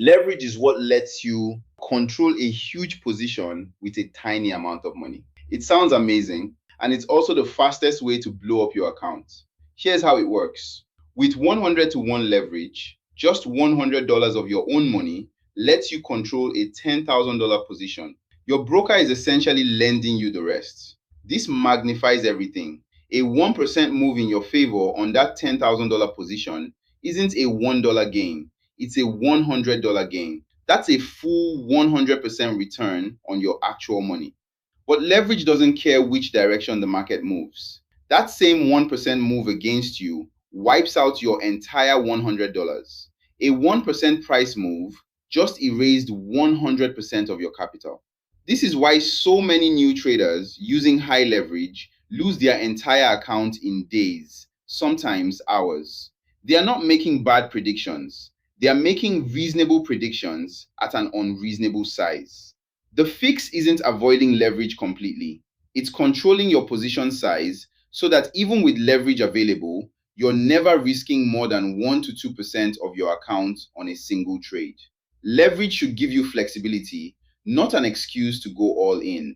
Leverage is what lets you control a huge position with a tiny amount of money. It sounds amazing, and it's also the fastest way to blow up your account. Here's how it works. With 100 to 1 leverage, just $100 of your own money lets you control a $10,000 position. Your broker is essentially lending you the rest. This magnifies everything. A 1% move in your favor on that $10,000 position isn't a $1 gain, it's a $100 gain. That's a full 100% return on your actual money. But leverage doesn't care which direction the market moves. That same 1% move against you wipes out your entire $100. A 1% price move just erased 100% of your capital. This is why so many new traders using high leverage lose their entire account in days, sometimes hours. They are not making bad predictions. They are making reasonable predictions at an unreasonable size. The fix isn't avoiding leverage completely. It's controlling your position size so that even with leverage available, you're never risking more than 1 to 2% of your account on a single trade. Leverage should give you flexibility, not an excuse to go all in.